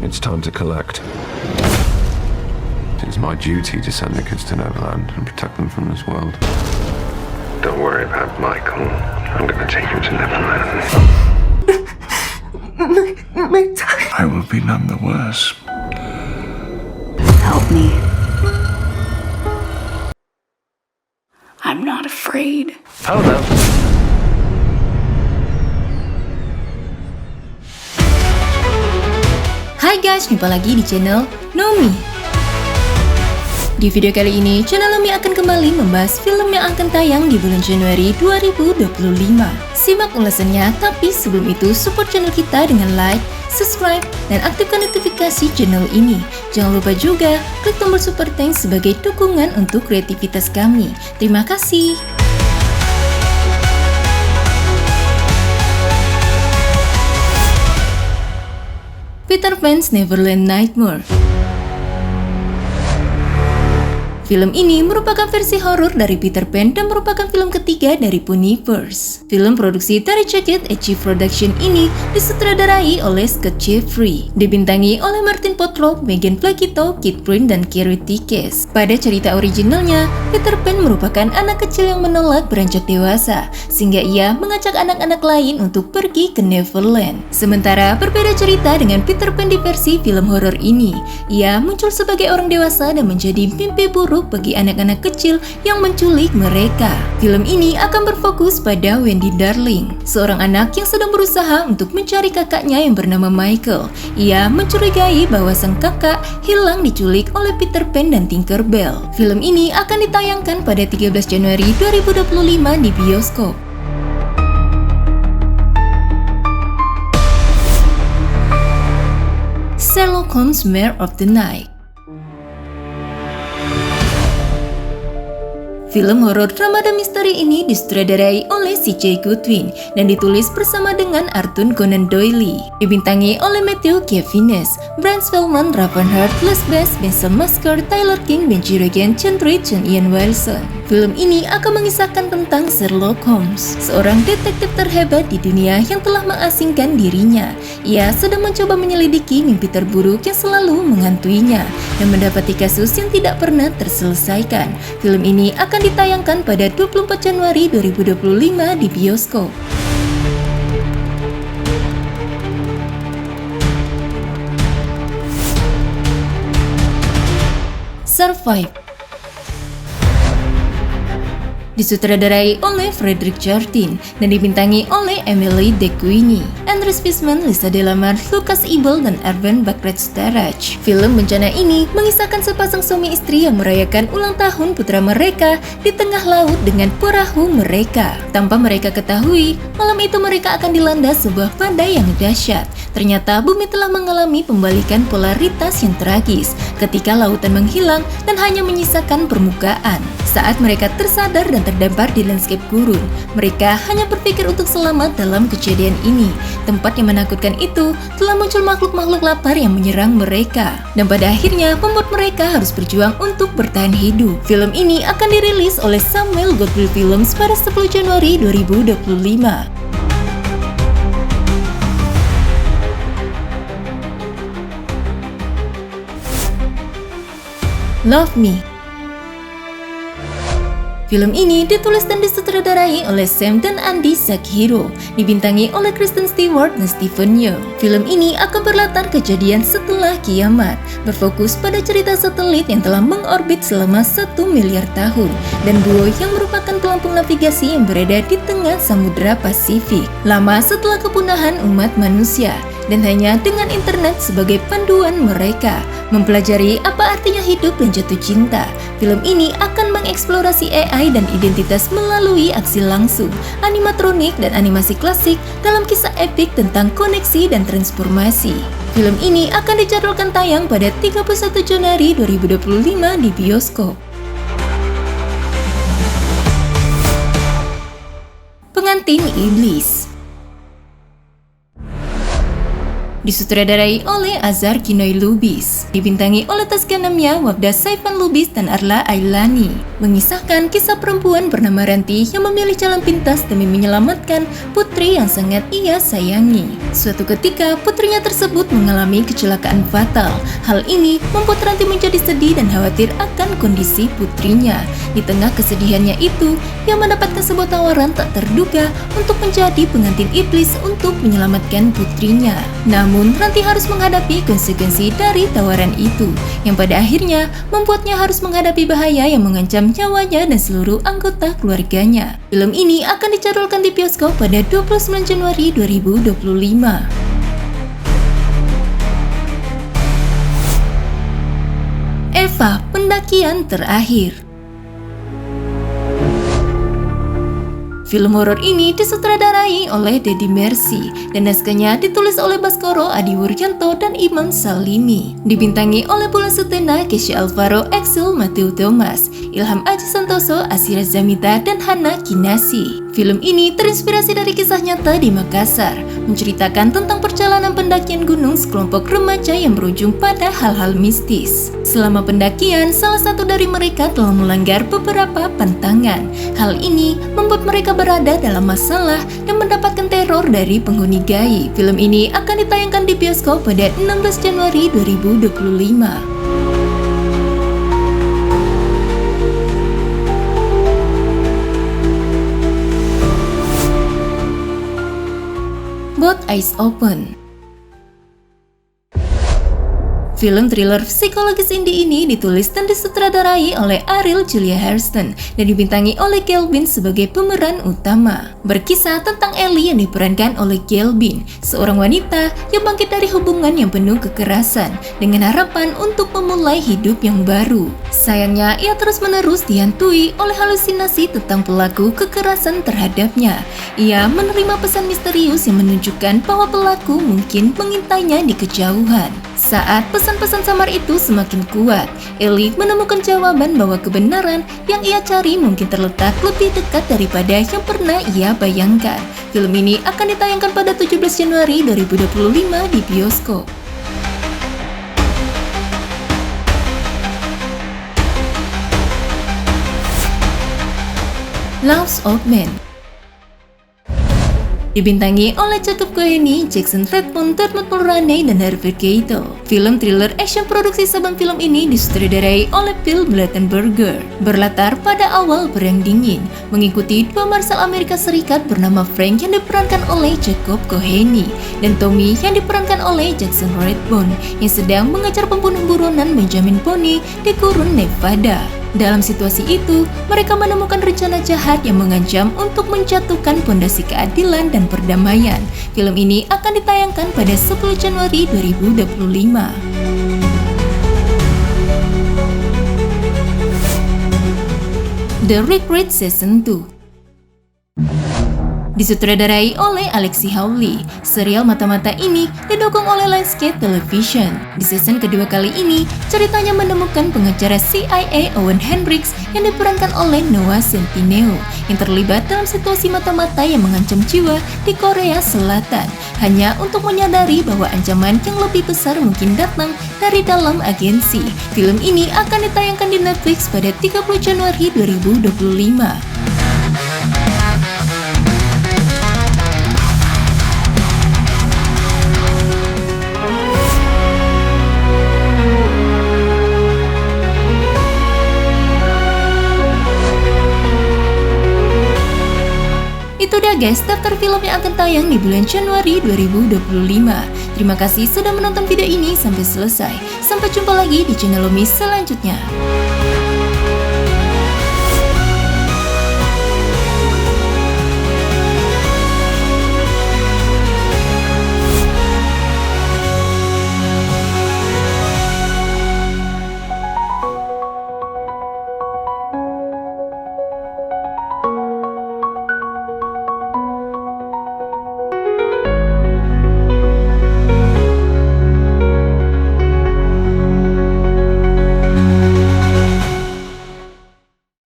It's time to collect. It's my duty to send the kids to Neverland and protect them from this world. Don't worry about Michael. I'm gonna take him to Neverland. My time. I will be none the worse. Help me. I'm not afraid. Hello. Hai guys, jumpa lagi di channel Nomi. Di video kali ini, channel Nomi akan kembali membahas film yang akan tayang di bulan Januari 2025. Simak ulasannya, tapi sebelum itu support channel kita dengan like, subscribe, dan aktifkan notifikasi channel ini. Jangan lupa juga klik tombol super thanks sebagai dukungan untuk kreativitas kami. Terima kasih. Peter Pan's Neverland Nightmare. Film ini merupakan versi horor dari Peter Pan dan merupakan film ketiga dari Puniverse. Film produksi dari Jagged Edge Production ini disutradarai oleh Scott Jeffrey, dibintangi oleh Martin Potlov, Megan Flagito, Kit Prince, dan Kerry Tikes. Pada cerita originalnya, Peter Pan merupakan anak kecil yang menolak beranjak dewasa, sehingga ia mengajak anak-anak lain untuk pergi ke Neverland. Sementara berbeda cerita dengan Peter Pan di versi film horor ini, ia muncul sebagai orang dewasa dan menjadi mimpi buruk bagi anak-anak kecil yang menculik mereka. Film ini akan berfokus pada Wendy Darling, seorang anak yang sedang berusaha untuk mencari kakaknya yang bernama Michael. Ia mencurigai bahwa sang kakak hilang diculik oleh Peter Pan dan Tinkerbell. Film ini akan ditayangkan pada 13 Januari 2025 di bioskop. Sherlock Holmes Mare of the Night. Film horor drama dan misteri ini disutradarai oleh C.J. Goodwin dan ditulis bersama dengan Arthur Conan Doyle. Dibintangi oleh Matthew Kaviness, Brent Spellman, Raven Hart, Les Bass, Vincent Masker, Tyler King, Benji Regan, Chantry, dan Ian Wilson. Film ini akan mengisahkan tentang Sherlock Holmes, seorang detektif terhebat di dunia yang telah mengasingkan dirinya. Ia sedang mencoba menyelidiki mimpi terburuk yang selalu menghantuinya dan mendapati kasus yang tidak pernah terselesaikan. Film ini akan ditayangkan pada 24 Januari 2025 di bioskop. Survive. Disutradarai oleh Frederick Jardin dan dibintangi oleh Emily DeQueenie, Andres Fishman, Lisa Delamar, Lucas Ebel, dan Erwin Bakretstarach. Film bencana ini mengisahkan sepasang suami istri yang merayakan ulang tahun putra mereka di tengah laut dengan perahu mereka. Tanpa mereka ketahui, malam itu mereka akan dilanda sebuah badai yang dahsyat. Ternyata bumi telah mengalami pembalikan polaritas yang tragis ketika lautan menghilang dan hanya menyisakan permukaan. Saat mereka tersadar dan terdampar di lanskap gurun, mereka hanya berpikir untuk selamat dalam kejadian ini. Tempat yang menakutkan itu telah muncul makhluk-makhluk lapar yang menyerang mereka, dan pada akhirnya membuat mereka harus berjuang untuk bertahan hidup. Film ini akan dirilis oleh Samuel Goldwyn Films pada 10 Januari 2025. Love Me. Film ini ditulis dan disutradarai oleh Sam dan Andy Sakhiro, dibintangi oleh Kristen Stewart dan Stephen Yeun. Film ini akan berlatar kejadian setelah kiamat, berfokus pada cerita satelit yang telah mengorbit selama 1 miliar tahun, dan buoy yang merupakan pelampung navigasi yang berada di tengah Samudra Pasifik. Lama setelah kepunahan umat manusia, dan hanya dengan internet sebagai panduan mereka mempelajari apa artinya hidup dan jatuh cinta. Film ini akan mengeksplorasi AI dan identitas melalui aksi langsung, animatronik, dan animasi klasik dalam kisah epik tentang koneksi dan transformasi. Film ini akan dijadwalkan tayang pada 31 Januari 2025 di bioskop. Pengantin Iblis. Disutradarai oleh Azhar Kinoy Lubis, dibintangi oleh Taskia Namya, Wafda Saifan Lubis, dan Arla Ailani. Mengisahkan kisah perempuan bernama Ranti yang memilih jalan pintas demi menyelamatkan putri yang sangat ia sayangi. Suatu ketika, putrinya tersebut mengalami kecelakaan fatal. Hal ini membuat Ranti menjadi sedih dan khawatir akan kondisi putrinya. Di tengah kesedihannya itu, ia mendapatkan sebuah tawaran tak terduga untuk menjadi pengantin iblis untuk menyelamatkan putrinya. Namun, Ranti harus menghadapi konsekuensi dari tawaran itu, yang pada akhirnya membuatnya harus menghadapi bahaya yang mengancam nyawanya dan seluruh anggota keluarganya. Film ini akan dicadwalkan di bioskop pada 29 Januari 2025. Eva, pendakian terakhir. Film horor ini disutradarai oleh Deddy Mercy dan naskahnya ditulis oleh Baskoro Adi Wuryanto dan Imam Salimi. Dibintangi oleh Bulan Sutena, Kesha Alvaro, Axel, Matthew Thomas, Ilham Aji Santoso, Asira Zamita, dan Hana Kinasi. Film ini terinspirasi dari kisah nyata di Makassar, menceritakan tentang perjalanan pendakian gunung sekelompok remaja yang berujung pada hal-hal mistis. Selama pendakian, salah satu dari mereka telah melanggar beberapa pantangan. Hal ini membuat mereka berada dalam masalah dan mendapatkan teror dari penghuni gaib. Film ini akan ditayangkan di bioskop pada 16 Januari 2025. Both Eyes Open. Film thriller psikologis indie ini ditulis dan disutradarai oleh Ariel Julia Hairston dan dibintangi oleh Kelvin sebagai pemeran utama. Berkisah tentang Ellie yang diperankan oleh Kelvin, seorang wanita yang bangkit dari hubungan yang penuh kekerasan dengan harapan untuk memulai hidup yang baru. Sayangnya, ia terus-menerus dihantui oleh halusinasi tentang pelaku kekerasan terhadapnya. Ia menerima pesan misterius yang menunjukkan bahwa pelaku mungkin mengintainya di kejauhan. Saat pesan-pesan samar itu semakin kuat, Ellie menemukan jawaban bahwa kebenaran yang ia cari mungkin terletak lebih dekat daripada yang pernah ia bayangkan. Film ini akan ditayangkan pada 17 Januari 2025 di bioskop. Loves of Men. Dibintangi oleh Jacob Koheni, Jackson Redmond, Dermot Mulroney, dan Harvey Keitel. Film thriller action produksi Saban Film ini disutradarai oleh Phil Blattenberger. Berlatar pada awal Perang Dingin, mengikuti dua marshal Amerika Serikat bernama Frank yang diperankan oleh Jacob Koheni dan Tommy yang diperankan oleh Jackson Redmond yang sedang mengejar pembunuh buronan Benjamin Bonney di gurun Nevada. Dalam situasi itu, mereka menemukan rencana jahat yang mengancam untuk menjatuhkan pondasi keadilan dan perdamaian. Film ini akan ditayangkan pada 10 Januari 2025. The Recruit Season 2. Disutradarai oleh Alexi Hawley, serial mata-mata ini didukung oleh Lionsgate Television. Di season kedua kali ini, ceritanya menemukan pengacara CIA Owen Hendricks yang diperankan oleh Noah Centineo yang terlibat dalam situasi mata-mata yang mengancam jiwa di Korea Selatan, hanya untuk menyadari bahwa ancaman yang lebih besar mungkin datang dari dalam agensi. Film ini akan ditayangkan di Netflix pada 30 Januari 2025. Itu dia guys, daftar film yang akan tayang di bulan Januari 2025. Terima kasih sudah menonton video ini sampai selesai. Sampai jumpa lagi di channel Lomi selanjutnya.